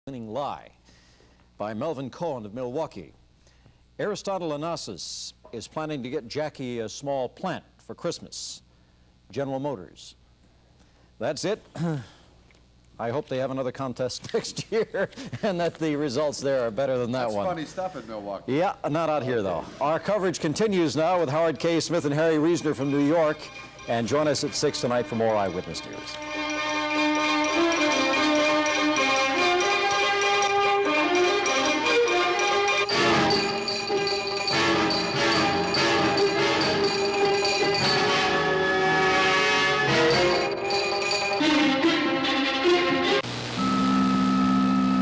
Lie by Melvin Cohen of Milwaukee. Aristotle Onassis is planning to get Jackie a small plant for Christmas. General Motors. That's it. I hope they have another contest next year and that the results there are better than that one. That's funny stuff in Milwaukee. Yeah, not out here though. Our coverage continues now with Howard K. Smith and Harry Reasoner from New York. And join us at 6 tonight for more Eyewitness News.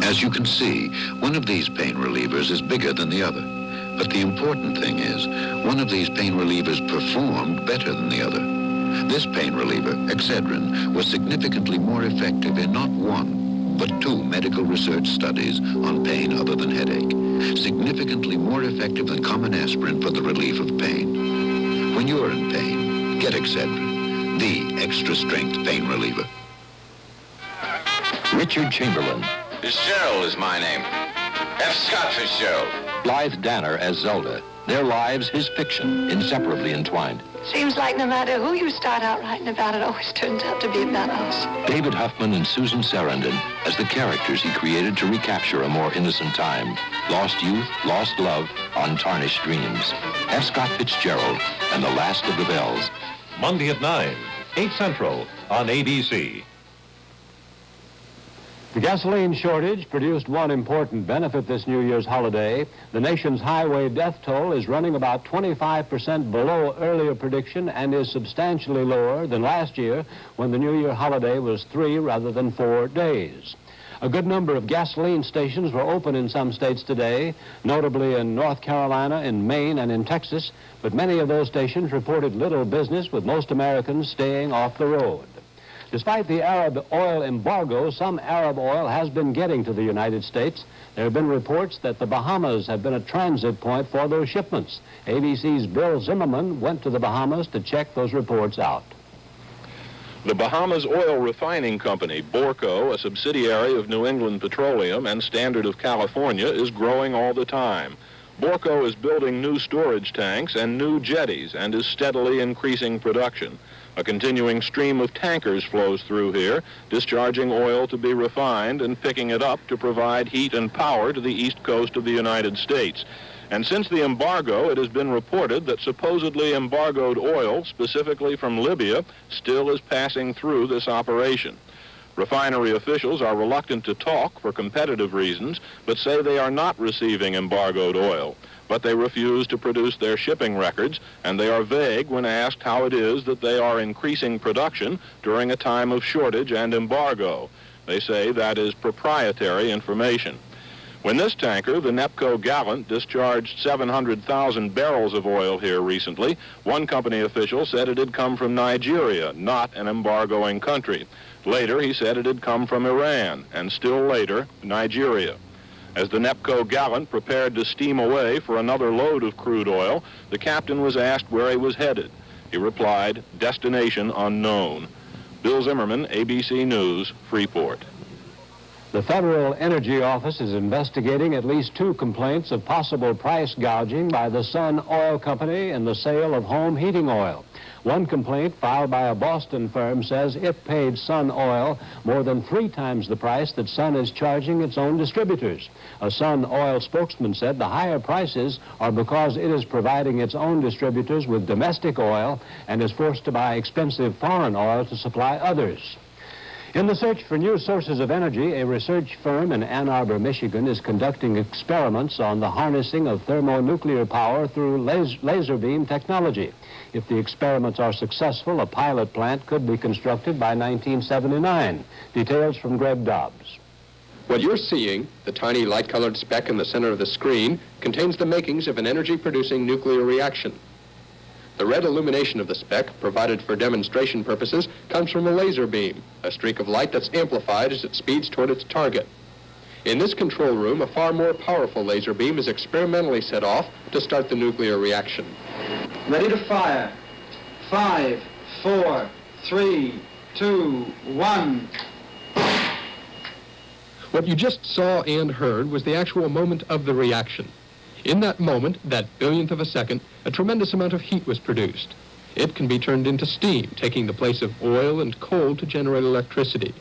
As you can see, one of these pain relievers is bigger than the other. But the important thing is, one of these pain relievers performed better than the other. This pain reliever, Excedrin, was significantly more effective in not one, but two medical research studies on pain other than headache. Significantly more effective than common aspirin for the relief of pain. When you're in pain, get Excedrin, the extra-strength pain reliever. Richard Chamberlain. Fitzgerald is my name. F. Scott Fitzgerald. Blythe Danner as Zelda. Their lives, his fiction, inseparably entwined. Seems like no matter who you start out writing about, it always turns out to be about us. David Huffman and Susan Sarandon as the characters he created to recapture a more innocent time. Lost youth, lost love, untarnished dreams. F. Scott Fitzgerald and The Last of the Bells. Monday at 9, 8 Central on ABC. The gasoline shortage produced one important benefit this New Year's holiday. The nation's highway death toll is running about 25% below earlier prediction and is substantially lower than last year when the New Year holiday was 3 rather than 4 days. A good number of gasoline stations were open in some states today, notably in North Carolina, in Maine, and in Texas, but many of those stations reported little business, with most Americans staying off the road. Despite the Arab oil embargo, some Arab oil has been getting to the United States. There have been reports that the Bahamas have been a transit point for those shipments. ABC's Bill Zimmerman went to the Bahamas to check those reports out. The Bahamas Oil Refining Company, Borco, a subsidiary of New England Petroleum and Standard of California, is growing all the time. Borco is building new storage tanks and new jetties and is steadily increasing production. A continuing stream of tankers flows through here, discharging oil to be refined and picking it up to provide heat and power to the east coast of the United States. And since the embargo, it has been reported that supposedly embargoed oil, specifically from Libya, still is passing through this operation. Refinery officials are reluctant to talk for competitive reasons, but say they are not receiving embargoed oil. But they refuse to produce their shipping records, and they are vague when asked how it is that they are increasing production during a time of shortage and embargo. They say that is proprietary information. When this tanker, the Nepco Gallant, discharged 700,000 barrels of oil here recently, one company official said it had come from Nigeria, not an embargoing country. Later, he said it had come from Iran, and still later, Nigeria. As the Nepco Gallant prepared to steam away for another load of crude oil, the captain was asked where he was headed. He replied, destination unknown. Bill Zimmerman, ABC News, Freeport. The Federal Energy Office is investigating at least 2 complaints of possible price gouging by the Sun Oil Company in the sale of home heating oil. One complaint filed by a Boston firm says it paid Sun Oil more than 3 times the price that Sun is charging its own distributors. A Sun Oil spokesman said the higher prices are because it is providing its own distributors with domestic oil and is forced to buy expensive foreign oil to supply others. In the search for new sources of energy, a research firm in Ann Arbor, Michigan, is conducting experiments on the harnessing of thermonuclear power through laser beam technology. If the experiments are successful, a pilot plant could be constructed by 1979. Details from Greg Dobbs. What you're seeing, the tiny light-colored speck in the center of the screen, contains the makings of an energy-producing nuclear reaction. The red illumination of the speck, provided for demonstration purposes, comes from a laser beam, a streak of light that's amplified as it speeds toward its target. In this control room, a far more powerful laser beam is experimentally set off to start the nuclear reaction. Ready to fire. 5, 4, 3, 2, 1. What you just saw and heard was the actual moment of the reaction. In that moment, that billionth of a second, a tremendous amount of heat was produced. It can be turned into steam, taking the place of oil and coal to generate electricity.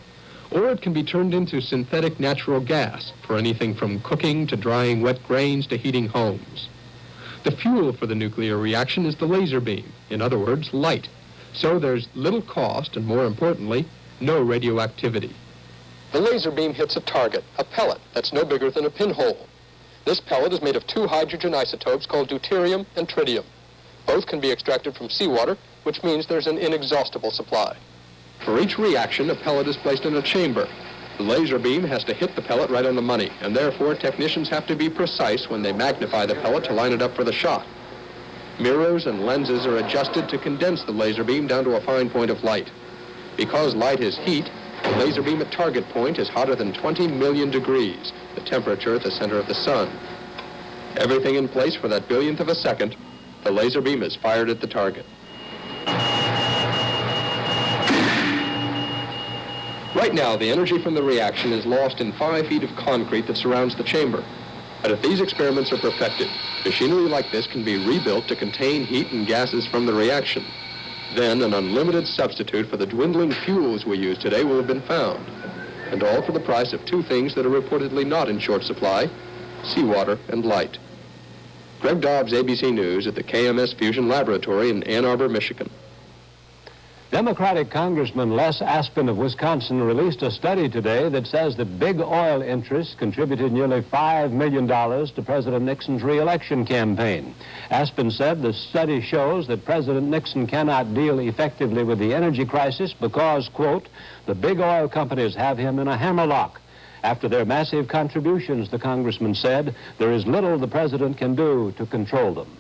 Or it can be turned into synthetic natural gas for anything from cooking to drying wet grains to heating homes. The fuel for the nuclear reaction is the laser beam, in other words, light. So there's little cost and, more importantly, no radioactivity. The laser beam hits a target, a pellet that's no bigger than a pinhole. This pellet is made of two hydrogen isotopes called deuterium and tritium. Both can be extracted from seawater, which means there's an inexhaustible supply. For each reaction, a pellet is placed in a chamber. The laser beam has to hit the pellet right on the money, and therefore technicians have to be precise when they magnify the pellet to line it up for the shot. Mirrors and lenses are adjusted to condense the laser beam down to a fine point of light. Because light is heat, the laser beam at target point is hotter than 20 million degrees, the temperature at the center of the sun. Everything in place for that billionth of a second, the laser beam is fired at the target. Right now, the energy from the reaction is lost in 5 feet of concrete that surrounds the chamber. But if these experiments are perfected, machinery like this can be rebuilt to contain heat and gases from the reaction. Then an unlimited substitute for the dwindling fuels we use today will have been found. And all for the price of two things that are reportedly not in short supply: seawater and light. Greg Dobbs, ABC News, at the KMS Fusion Laboratory in Ann Arbor, Michigan. Democratic Congressman Les Aspin of Wisconsin released a study today that says that big oil interests contributed nearly $5 million to President Nixon's re-election campaign. Aspin said the study shows that President Nixon cannot deal effectively with the energy crisis because, quote, the big oil companies have him in a hammerlock. After their massive contributions, the congressman said, there is little the president can do to control them.